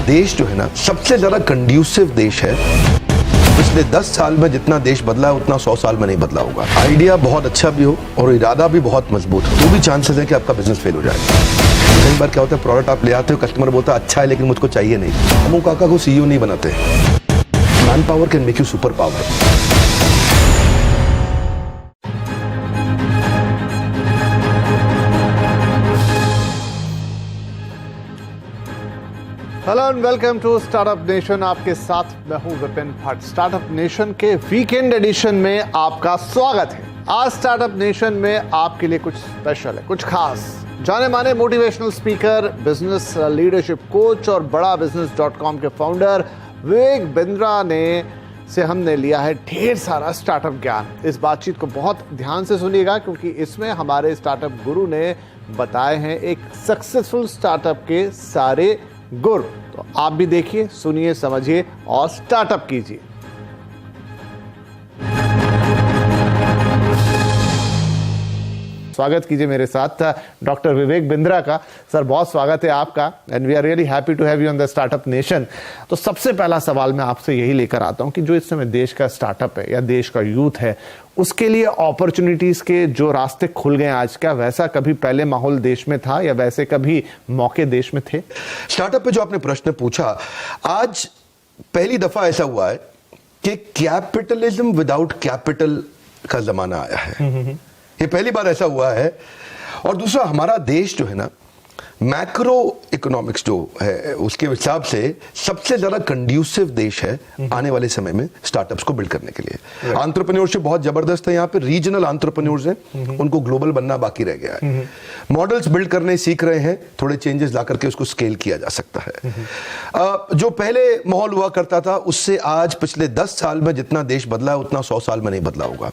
देश जो है ना सबसे ज्यादा कंड्यूसिव देश है। पिछले 10 साल में जितना देश बदला है उतना 100 साल में नहीं बदला होगा। आइडिया बहुत अच्छा भी हो और इरादा भी बहुत मजबूत हो तो भी चांसेस है कि आपका बिजनेस फेल हो जाए। कई बार क्या होता है, प्रोडक्ट आप ले आते हो, कस्टमर बोलता है अच्छा है लेकिन मुझको चाहिए नहीं। हम काका को सीईओ नहीं बनाते। Man power can make you super power. Hello and welcome to startup nation. आपके साथ मैं हूं विपिन भट्ट। स्टार्टअप नेशन के वीकेंड एडिशन में आपका स्वागत है। आज स्टार्टअप नेशन में आपके लिए कुछ स्पेशल है, कुछ खास। जाने माने motivational speaker, business leadership coach और बड़ा बिजनेस.com के फाउंडर विवेक बिंद्रा ने से हमने लिया है ढेर सारा स्टार्टअप ज्ञान। इस बातचीत को बहुत ध्यान से सुनिएगा क्योंकि इसमें हमारे स्टार्टअप गुरु ने बताए हैं एक सक्सेसफुल स्टार्टअप के सारे गुर। तो आप भी देखिए, सुनिए, समझिए और स्टार्टअप कीजिए। स्वागत कीजिए मेरे साथ डॉक्टर विवेक बिंद्रा का। सर बहुत स्वागत है आपका and we are really happy to have you on the startup nation. तो सबसे पहला सवाल मैं आपसे यही लेकर आता हूं कि जो इस समय देश का स्टार्टअप है या देश का यूथ है उसके लिए अपॉर्चुनिटीज के जो रास्ते खुल गए आज, क्या वैसा कभी पहले माहौल देश में था या वैसे कभी मौके देश में थे? स्टार्टअप पे जो आपने प्रश्न पूछा, आज पहली दफा ऐसा हुआ है कि कैपिटलिज्म विदाउट कैपिटल का जमाना आया है। ये पहली बार ऐसा हुआ है। और दूसरा, हमारा देश जो है ना मैक्रो इकोनॉमिक्स जो है उसके हिसाब से सबसे ज्यादा कंड्यूसिव देश है आने वाले समय में स्टार्टअप्स को बिल्ड करने के लिए। एंटरप्रेन्योरशिप बहुत जबरदस्त है यहाँ पे। रीजनल एंटरप्रेन्योर्स हैं, उनको ग्लोबल बनना बाकी रह गया है। मॉडल्स बिल्ड करने सीख रहे हैं, थोड़े चेंजेस ला करके उसको स्केल किया जा सकता है। जो पहले माहौल हुआ करता था उससे आज पिछले 10 साल में जितना देश बदला है उतना 100 साल में नहीं बदला होगा।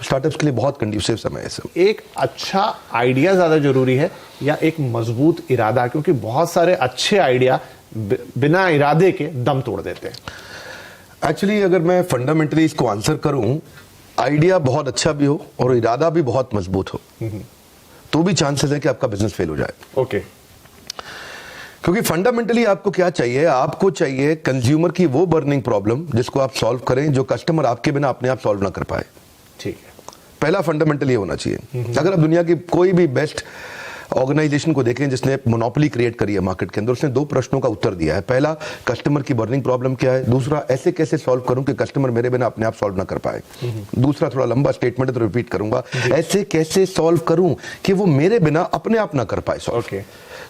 स्टार्टअप्स के लिए बहुत कंड्यूसिव समय है। एक अच्छा आइडिया ज्यादा जरूरी है या एक मजबूत इरादा? क्योंकि बहुत सारे अच्छे आइडिया बिना इरादे के दम तोड़ देते हैं। एक्चुअली अगर मैं फंडामेंटली इसको आंसर करूं, आइडिया बहुत अच्छा भी हो और इरादा भी बहुत मजबूत हो तो भी चांसेस है कि आपका बिजनेस फेल हो जाए। ओके। क्योंकि फंडामेंटली आपको क्या चाहिए? आपको चाहिए कंज्यूमर की वो बर्निंग प्रॉब्लम जिसको आप सॉल्व करें, जो कस्टमर आपके बिना अपने आप सॉल्व ना कर पाए। ठीक है, पहला फंडामेंटल ये होना चाहिए। अगर आप दुनिया की कोई भी बेस्ट ऑर्गेनाइजेशन को देखें जिसने मोनोपोली क्रिएट करी है मार्केट के अंदर, उसने 2 प्रश्नों का उत्तर दिया है। पहला, कस्टमर की बर्निंग प्रॉब्लम क्या है। दूसरा, ऐसे कैसे सॉल्व करूं कि कस्टमर मेरे बिना अपने आप सॉल्व ना कर पाए। दूसरा थोड़ा लंबा स्टेटमेंट है तो रिपीट करूंगा, ऐसे कैसे सॉल्व करूं कि वो मेरे बिना अपने आप ना कर पाए सॉल्व।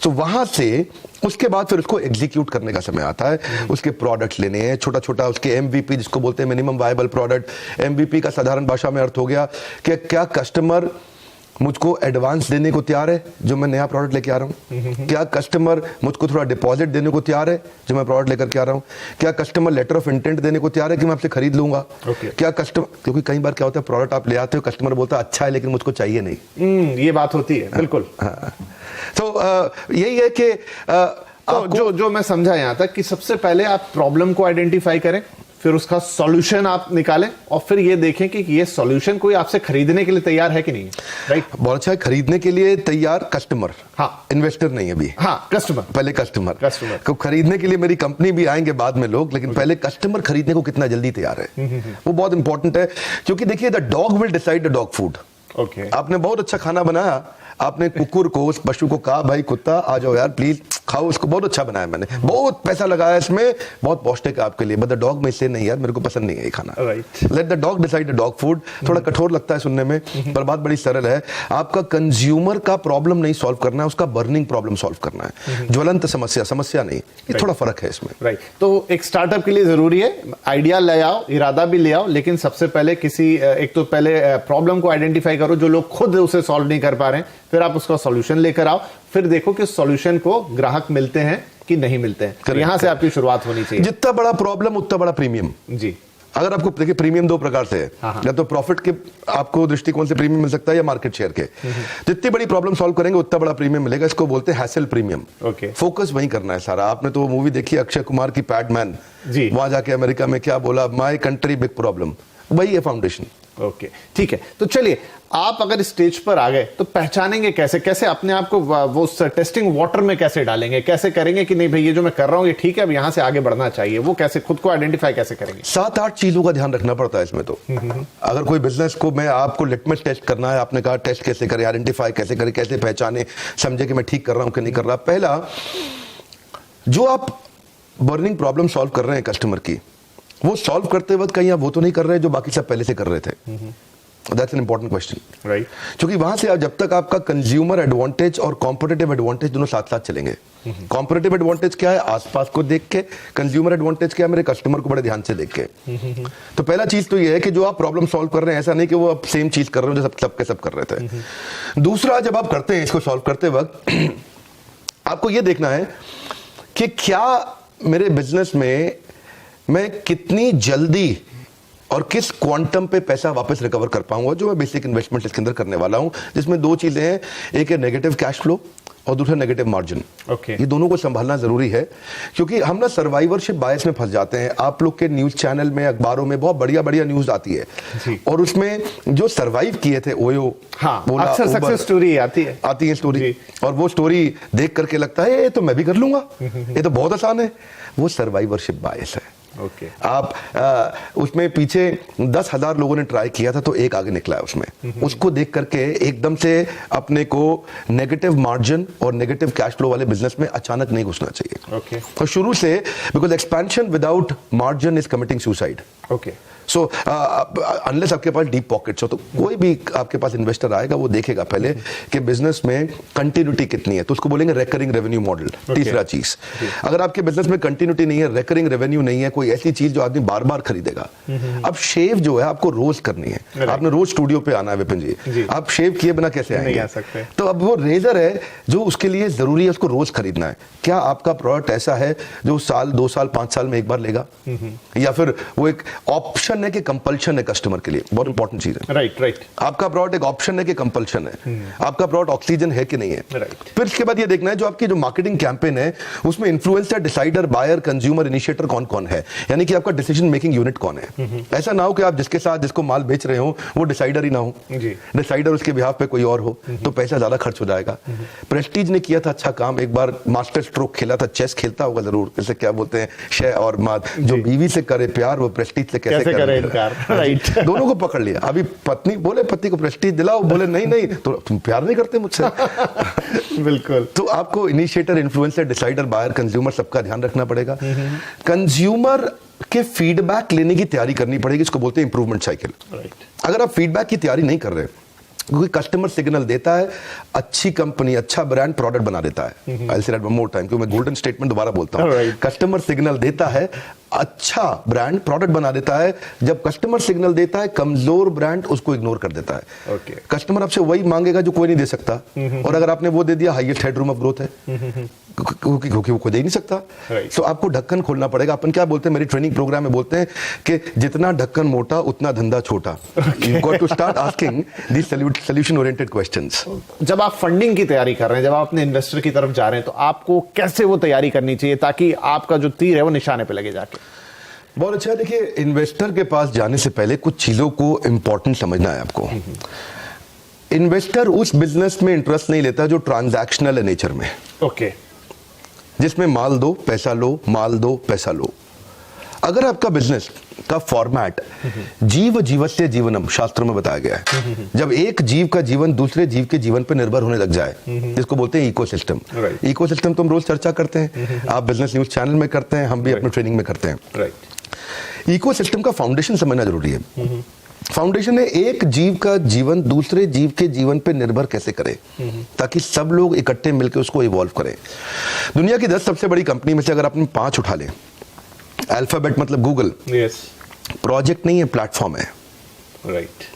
तो वहां से उसके बाद फिर उसको एग्जीक्यूट करने का समय आता है। उसके प्रोडक्ट्स लेने हैं, छोटा छोटा उसके एमवीपी जिसको बोलते हैं मिनिमम वायबल प्रोडक्ट। एमवीपी का साधारण भाषा में अर्थ हो गया कि क्या कस्टमर मुझको एडवांस देने को तैयार है जो मैं नया प्रोडक्ट लेके आ रहा हूं? क्या कस्टमर मुझको थोड़ा डिपॉजिट देने को तैयार है जो मैं प्रोडक्ट लेकर के आ रहा हूं? क्या कस्टमर लेटर ऑफ इंटेंट देने को तैयार है कि मैं आपसे खरीद लूंगा? क्या कस्टमर, क्योंकि कई बार क्या होता है, प्रोडक्ट आप ले आते हो, कस्टमर बोलता है अच्छा है लेकिन मुझको चाहिए नहीं। ये बात होती है। बिल्कुल। तो यही है कि तो जो मैं समझा यहां तक कि सबसे पहले आप प्रॉब्लम को आइडेंटिफाई करें, फिर उसका सॉल्यूशन आप निकालें और फिर ये देखें कि ये सॉल्यूशन कोई आपसे खरीदने के लिए तैयार है कि नहीं। राइट। बहुत अच्छा है। खरीदने के लिए तैयार कस्टमर, हाँ, इन्वेस्टर नहीं अभी। हाँ, कस्टमर। पहले कस्टमर को खरीदने के लिए मेरी कंपनी भी आएंगे बाद में लोग, लेकिन पहले कस्टमर खरीदने को कितना जल्दी तैयार है वो बहुत इंपॉर्टेंट है। क्योंकि देखिए, the dog will decide the dog food. Okay. आपने बहुत अच्छा खाना बनाया, आपने कुकुर को, उस पशु को कहा भाई कुत्ता आ जाओ यार प्लीज खाओ इसको, बहुत अच्छा बनाया मैंने, बहुत पैसा लगाया इसमें, बहुत पौष्टिक है आपके लिए, बट द डॉग में से नहीं यार मेरे को पसंद नहीं है ये खाना। Let the dog decide the dog food. थोड़ा कठोर लगता है सुनने में पर बात बड़ी सरल है। आपका कंज्यूमर का प्रॉब्लम नहीं सॉल्व करना है, उसका बर्निंग प्रॉब्लम सॉल्व करना है। ज्वलंत समस्या नहीं। ये थोड़ा फर्क है इसमें। राइट। तो एक स्टार्टअप के लिए जरूरी है आइडिया ले आओ, इरादा भी ले आओ, लेकिन सबसे पहले एक तो पहले प्रॉब्लम को आइडेंटिफाई करो जो लोग खुद उसे सॉल्व नहीं कर पा रहे हैं, फिर आप उसका सॉल्यूशन लेकर आओ, फिर देखो कि सॉल्यूशन को ग्राहक मिलते हैं कि नहीं मिलते हैं। तो यहां से आपकी शुरुआत होनी चाहिए। जितना बड़ा प्रॉब्लम उतना बड़ा प्रीमियम। जी। अगर आपको देखिए, प्रीमियम 2 प्रकार से है। या तो प्रॉफिट के आपको दृष्टिकोण से प्रीमियम मिल सकता है या मार्केट शेयर के। जितनी बड़ी प्रॉब्लम सॉल्व करेंगे उतना बड़ा प्रीमियम मिलेगा। इसको बोलते हैं हैसल प्रीमियम। फोकस वहीं करना है सारा। आपने तो वो मूवी देखी अक्षय कुमार की पैडमैन, वहां जाके अमेरिका में क्या बोला, माय कंट्री बिग प्रॉब्लम, वही है फाउंडेशन। ओके, ठीक है। तो चलिए, आप अगर स्टेज पर आ गए तो पहचानेंगे कैसे, कैसे अपने आप को वो टेस्टिंग वाटर में कैसे डालेंगे, कैसे करेंगे कि नहीं भाई ये जो मैं कर रहा हूं ये ठीक है, अब यहां से आगे बढ़ना चाहिए, वो कैसे खुद को आइडेंटिफाई कैसे करेंगे? 7-8 चीजों का ध्यान रखना पड़ता है इसमें। तो अगर कोई बिजनेस को मैं आपको लिटमस टेस्ट करना है, आपने कहा टेस्ट कैसे करें, आइडेंटिफाई कैसे करें, कैसे पहचाने, समझे कि मैं ठीक कर रहा हूं कि नहीं कर रहा। पहला, जो आप बर्निंग प्रॉब्लम सॉल्व कर रहे हैं कस्टमर की, वो सॉल्व करते वक्त कहीं आप वो तो नहीं कर रहे जो बाकी सब पहले से कर रहे थे। That's an important question, right? क्योंकि वहां से जब तक आपका कंज्यूमर एडवांटेज और कॉम्पिटिटिव एडवांटेज दोनों साथ साथ चलेंगे। कॉम्पिटिटिव एडवांटेज क्या है? आसपास को देख के। कंज्यूमर एडवांटेज क्या है? मेरे कस्टमर को बड़े ध्यान से देख के। तो पहला चीज तो ये है कि जो आप प्रॉब्लम सॉल्व कर रहे हैं, ऐसा नहीं कि वो आप सेम चीज कर रहे हो जो सब के सब कर रहे थे। दूसरा, जब आप करते हैं इसको सॉल्व करते वक्त आपको ये देखना है कि क्या मेरे बिजनेस में मैं कितनी जल्दी और किस क्वांटम पे पैसा वापस रिकवर कर पाऊंगा, जो मैं बेसिक इन्वेस्टमेंट इसके अंदर करने वाला हूं, जिसमें दो चीजें हैं, एक है नेगेटिव कैश फ्लो और दूसरा नेगेटिव मार्जिन। ओके, ये दोनों को संभालना जरूरी है, क्योंकि हम ना सर्वाइवरशिप बायस में फंस जाते हैं। आप लोग के न्यूज चैनल में, अखबारों में बहुत बढ़िया बढ़िया न्यूज आती है और उसमें जो सर्वाइव किए थे, ओयो, अक्सर सक्सेस स्टोरी आती है स्टोरी, और वो स्टोरी देख करके लगता है ये तो मैं भी कर लूंगा, ये तो बहुत आसान है। वो सर्वाइवरशिप बायस है। ओके, आप उसमें पीछे 10,000 लोगों ने ट्राई किया था तो एक आगे निकला है उसमें। उसको देख करके एकदम से अपने को नेगेटिव मार्जिन और नेगेटिव कैश फ्लो वाले बिजनेस में अचानक नहीं घुसना चाहिए। ओके, तो शुरू से, because expansion without margin is committing suicide. Okay, so unless आपके पास डीप पॉकेट्स हो, तो कोई भी आपके पास इन्वेस्टर आएगा वो देखेगा पहले कि बिजनेस में कंटिन्यूटी कितनी है, तो उसको बोलेंगे रेकरिंग रेवेन्यू मॉडल। तीसरा चीज, अगर आपके बिजनेस में कंटिन्यूटी नहीं है, रेकरिंग रेवेन्यू नहीं है, कोई ऐसी चीज जो आदमी बार बार खरीदेगा। अब शेव जो है आपको रोज करनी है, आपने रोज स्टूडियो पे आना है विपिन जी, आप शेव किए बिना कैसे आएंगे? नहीं आ सकते। तो अब वो रेजर है जो उसके लिए जरूरी है, उसको रोज खरीदना है। क्या आपका प्रोडक्ट ऐसा है जो साल, 2 साल, 5 साल में एक बार लेगा, या फिर वो एक ऑप्शन है कि कंपल्शन है कस्टमर के लिए? बहुत इंपॉर्टेंट चीज है। राइट। आपका प्रोडक्ट एक ऑप्शन है कि कंपल्शन है? आपका प्रोडक्ट ऑक्सीजन है कि नहीं है? फिर इसके बाद ये देखना है जो आपकी जो मार्केटिंग कैंपेन है उसमें influencer, decider, buyer, consumer, initiator कौन कौन है, यानी कि आपका डिसीजन मेकिंग यूनिट कौन है। ऐसा ना हो कि आप जिसके साथ जिसको माल बेच रहे हो वो डिसाइडर ही ना हो, डिसाइडर उसके बिहाफ पे कोई और हो, तो पैसा ज्यादा खर्च हो जाएगा। प्रेस्टीज ने किया था अच्छा काम, एक बार मास्टर स्ट्रोक खेला था, चेस खेलता होगा जरूर, जैसे क्या बोलते हैं शह और माद, जो बीवी से करे प्यार वो प्रेस्टीज से कैसे करे इनकार। राइट, दोनों को पकड़ लिया। अभी पत्नी बोले पति को प्रेस्टीज दिलाओ, बोले नहीं तो तुम प्यार नहीं करते मुझसे। बिल्कुल। तो आपको initiator, influencer, decider, buyer, consumer सबका ध्यान रखना पड़ेगा। कंज्यूमर के फीडबैक लेने की तैयारी करनी पड़ेगी, इसको बोलते हैं इंप्रूवमेंट साइकिल। अगर आप फीडबैक की तैयारी नहीं कर रहे, क्योंकि कस्टमर सिग्नल देता है, अच्छी कंपनी, अच्छा ब्रांड प्रोडक्ट बना देता है। आई से वन मोर टाइम, क्योंकि मैं गोल्डन स्टेटमेंट दोबारा बोलता हूं। कस्टमर सिग्नल देता है, अच्छा ब्रांड प्रोडक्ट बना देता है। जब कस्टमर सिग्नल देता है, कमजोर ब्रांड उसको इग्नोर कर देता है। कस्टमर आपसे वही मांगेगा जो कोई नहीं दे सकता, और अगर आपने वो दे दिया, हाईएस्ट हेडरूम ऑफ ग्रोथ है, क्योंकि वो कोई दे नहीं सकता। तो आपको ढक्कन खोलना पड़ेगा। अपन क्या बोलते हैं, मेरी ट्रेनिंग प्रोग्राम में बोलते हैं कि जितना ढक्कन मोटा उतना धंधा छोटा। You got to start asking this solution oriented questions. जब आप फंडिंग की तैयारी कर रहे हैं, जब आप अपने इन्वेस्टर की तरफ जा रहे हैं, तो आपको कैसे वो तैयारी करनी चाहिए ताकि आपका जो तीर है वो निशाने पे लगे जाके? बहुत अच्छा। देखिए, इन्वेस्टर के पास जाने से पहले कुछ चीजों को इंपॉर्टेंट समझना है आपको। इन्वेस्टर उस बिजनेस में इंटरेस्ट नहीं लेता जो ट्रांजैक्शनल है नेचर में। ओके, जिसमें माल दो पैसा लो, माल दो पैसा लो। अगर आपका बिजनेस का फॉर्मेट जीव जीवस्य जीवनम शास्त्रों में बताया गया है, जब एक जीव का जीवन दूसरे जीव के जीवन पर निर्भर होने लग जाए, जिसको बोलते हैं इकोसिस्टम। इकोसिस्टम तो हम रोज चर्चा करते हैं, आप बिजनेस न्यूज चैनल में करते हैं, हम भी अपने ट्रेनिंग में करते हैं। इकोसिस्टम का फाउंडेशन समझना जरूरी है। फाउंडेशन है एक जीव का जीवन दूसरे जीव के जीवन पे निर्भर कैसे करे, ताकि सब लोग इकट्ठे मिलकर उसको इवॉल्व करें। दुनिया की 10 सबसे बड़ी कंपनी में से अगर आपने 5 उठा लें, अल्फाबेट मतलब गूगल, प्रोजेक्ट नहीं है, प्लेटफॉर्म है।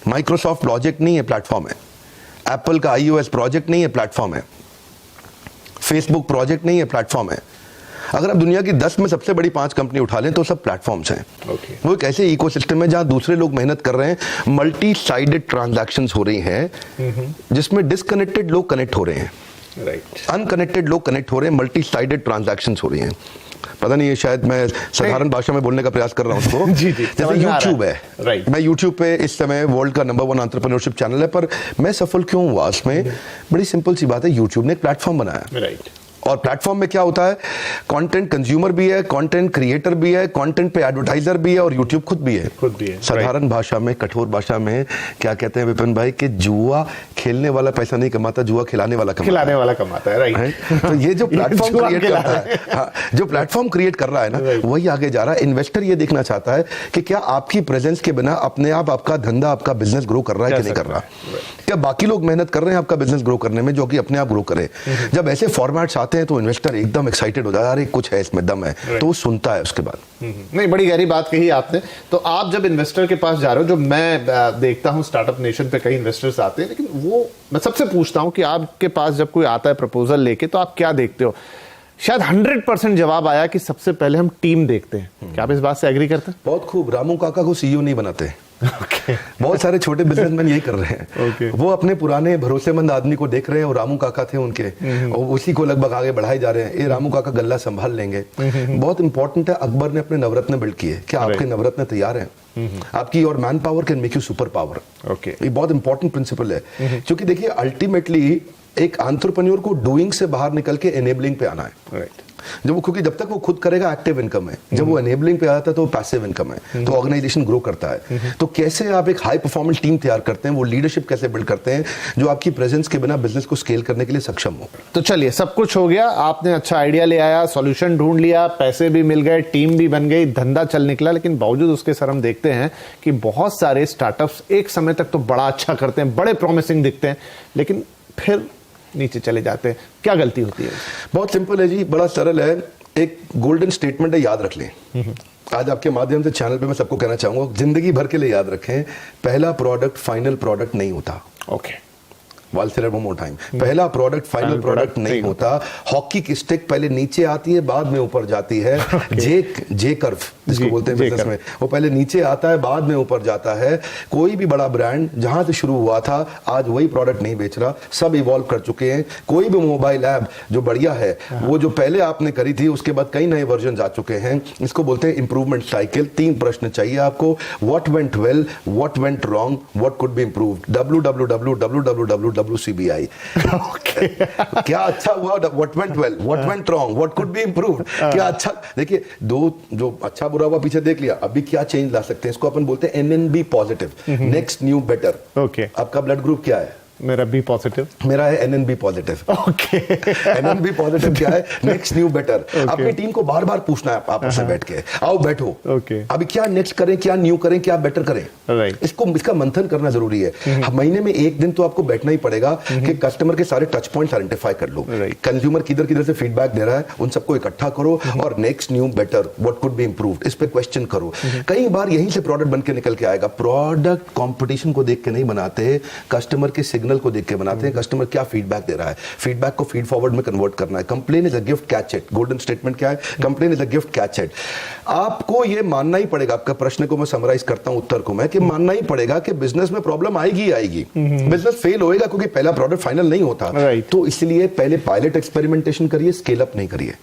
माइक्रोसॉफ्ट प्रोजेक्ट नहीं है, प्लेटफॉर्म है। एप्पल का iOS प्रोजेक्ट नहीं है, प्लेटफॉर्म है। फेसबुक प्रोजेक्ट नहीं है, प्लेटफॉर्म है। अगर आप दुनिया की 10 में सबसे बड़ी 5 कंपनी उठा लें तो सब प्लेटफॉर्म्स हैं। वो एक ऐसे इकोसिस्टम है जहां दूसरे लोग मेहनत कर रहे हैं, मल्टी साइडेड ट्रांजैक्शंस हो रही हैं, जिसमें डिस्कनेक्टेड लोग कनेक्ट हो रहे हैं, अनकनेक्टेड लोग कनेक्ट हो रहे हैं, मल्टी साइडेड ट्रांजैक्शंस हो रही हैं। पता नहीं, ये शायद मैं साधारण भाषा में बोलने का प्रयास कर रहा हूँ उसको। जी, जैसे यूट्यूब है, राइट, मैं यूट्यूब पे इस समय वर्ल्ड का नंबर 1 एंटरप्रेन्योरशिप चैनल है, पर मैं सफल क्यों हुआ उसमें? बड़ी सिंपल सी बात है, यूट्यूब ने एक प्लेटफॉर्म बनाया, राइट, और प्लेटफॉर्म में क्या होता है, कंटेंट कंज्यूमर भी है, कंटेंट क्रिएटर भी है, कंटेंट पे एडवर्टाइजर भी है, और यूट्यूब खुद भी है। साधारण भाषा में, कठोर भाषा में क्या कहते हैं विपिन भाई, कि जुआ खेलने वाला पैसा नहीं कमाता, जुआ खिलाने वाला कमाता है, राइट। तो ये जो प्लेटफॉर्म क्रिएट करता है, हाँ, जो प्लेटफॉर्म क्रिएट कर रहा है ना, वही आगे जा रहा है। इन्वेस्टर ये देखना चाहता है कि क्या आपकी प्रेजेंस के बिना अपने आप आपका धंधा, आपका बिजनेस ग्रो कर रहा है कि नहीं कर रहा, क्या बाकी लोग मेहनत कर रहे हैं आपका बिजनेस ग्रो करने में, जो कि अपने आप ग्रो करे। जब ऐसे फॉर्मेट्स आते हैं तो इन्वेस्टर एकदम एक्साइटेड हो जाता है, अरे कुछ है इसमें, दम है, तो वो सुनता है उसके बाद। नहीं, बड़ी गहरी बात कही आपने। तो आप जब इन्वेस्टर के पास जा रहे हो, जो मैं देखता हूं स्टार्टअप नेशन पे कई इन्वेस्टर्स आते हैं, लेकिन वो मैं सबसे पूछता हूं कि आपके पास जब कोई आता है प्रपोजल लेके, तो आप क्या देखते हो? शायद 100% जवाब आया कि सबसे पहले हम टीम देखते हैं। क्या आप इस बात से एग्री करते हैं? बहुत खूब। रामू काका को सीईओ नहीं बनाते। बहुत सारे छोटे बिजनेसमैन यही कर रहे हैं। वो अपने पुराने भरोसेमंद आदमी को देख रहे हैं, और रामू काका थे उनके, और उसी को लगभग आगे बढ़ाए जा रहे हैं। ये रामू काका गल्ला संभाल लेंगे। बहुत इंपॉर्टेंट है, अकबर ने अपने नवरत्न बिल्ड किए, क्या आपके नवरत्न तैयार हैं? आपकी और man power can make you super power. ये बहुत इंपॉर्टेंट प्रिंसिपल है, क्योंकि देखिए अल्टीमेटली एक एंटरप्रेन्योर को डूइंग से बाहर निकल के एनेबलिंग पे आना है। क्योंकि जब तक वो खुद करेगा एक्टिव इनकम है, जब वो एनेबलिंग पे आता है तो पैसिव इनकम है, तो ऑर्गेनाइजेशन ग्रो करता है। तो कैसे आप एक हाई परफॉर्मेंस टीम तैयार करते हैं, वो लीडरशिप कैसे बिल्ड करते हैं जो आपकी प्रेजेंस के बिना बिजनेस को स्केल करने के लिए सक्षम हो। तो चलिए, सब कुछ हो गया, आपने अच्छा आइडिया ले आया, सॉल्यूशन ढूंढ लिया, पैसे भी मिल गए, टीम भी बन गई, धंधा चल निकला, लेकिन बावजूद उसके सर हम देखते हैं कि बहुत सारे स्टार्टअप्स एक समय तक तो बड़ा अच्छा करते हैं, बड़े प्रॉमिसिंग दिखते हैं, लेकिन फिर नीचे चले जाते हैं। क्या गलती होती है? बहुत सिंपल है जी, बड़ा सरल है। एक गोल्डन स्टेटमेंट है, याद रख लें। आज आपके माध्यम से चैनल पे मैं सबको कहना चाहूंगा, जिंदगी भर के लिए याद रखें, पहला प्रोडक्ट फाइनल प्रोडक्ट नहीं होता। ओके, वन मोर टाइम, पहला प्रोडक्ट फाइनल प्रोडक्ट नहीं होता। हॉकी की स्टिक पहले नीचे आती है, बाद में ऊपर जाती है। जे कर्व जिसको बोलते हैं बिजनेस में, वो पहले नीचे आता है, बाद में ऊपर जाता है। कोई भी बड़ा ब्रांड जहां से शुरू हुआ था, आज वही प्रोडक्ट नहीं बेच रहा, सब इवॉल्व कर चुके हैं। कोई भी मोबाइल ऐप जो बढ़िया है, वो जो पहले आपने करी थी, उसके बाद कई नए वर्जन आ चुके हैं। इसको बोलते हैं इंप्रूवमेंट साइकिल। 3 प्रश्न चाहिए आपको, what went well, what went wrong, what could be improved. WCBI। क्या अच्छा हुआ, what went well, what went wrong, what could be improved. क्या अच्छा, देखिए दो जो अच्छा बुरा हुआ पीछे देख लिया, अभी क्या चेंज ला सकते हैं, इसको अपन बोलते हैं NNB positive, next new better. Okay, आपका ब्लड ग्रुप क्या है? मेरा बी पॉजिटिव। मेरा है NNB positive. Okay, NNB positive क्या है? Next new better. अपनी टीम को बार बार पूछना है आपस में बैठ के, आओ बैठो, अभी क्या नेक्स्ट करें, क्या न्यू करें, क्या बेटर करें। इसका मंथन करना जरूरी है। महीने में एक दिन तो आपको बैठना ही पड़ेगा कि कस्टमर के सारे टच पॉइंट्स आइडेंटिफाई कर लो। कंज्यूमर किधर से फीडबैक दे रहा है, उन सबको इकट्ठा करो, और next new better, what could be improved, इस पे क्वेश्चन करो। कई बार यहीं से प्रोडक्ट बन के निकल के आएगा। प्रोडक्ट कंपटीशन को देख के नहीं बनाते, कस्टमर के सिग्नल को देख के बनाते हैं। कस्टमर क्या फीडबैक दे रहा है, फीडबैक को फीड फॉरवर्ड में कन्वर्ट करना है। Complain is a gift, catch it. Golden statement क्या है? Complain is a gift, catch it. आपको ये मानना ही पड़ेगा, आपका प्रश्न को मैं समराइज करता हूं उत्तर को मैं, कि मानना ही पड़ेगा कि बिजनेस में प्रॉब्लम आएगी। बिजनेस फेल होएगा क्योंकि पहला प्रोडक्ट फाइनल नहीं होता। तो इसलिए पहले पायलट एक्सपेरिमेंटेशन करिए, स्केल अप नहीं करिए,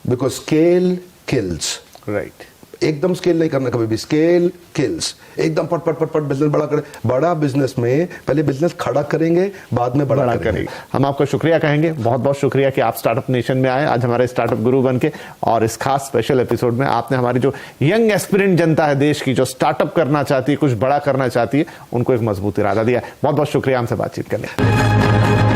बिकॉज स्केल किल्स। राइट, एकदम स्केल नहीं करना कभी भी, स्केल किल्स। एकदम पट पट पट पट बिजनेस बड़ा करें। बड़ा बिजनेस में पहले बिजनेस खड़ा करेंगे, बाद में बड़ा करेंगे। हम आपका शुक्रिया कहेंगे, बहुत बहुत शुक्रिया कि आप स्टार्टअप नेशन में आए, आज हमारे स्टार्टअप गुरु बन के, और इस खास स्पेशल एपिसोड में आपने हमारी जो यंग एस्पिरेंट जनता है देश की, जो स्टार्टअप करना चाहती है, कुछ बड़ा करना चाहती है, उनको एक मजबूत इरादा दिया। बहुत बहुत शुक्रिया हमसे बातचीत करने।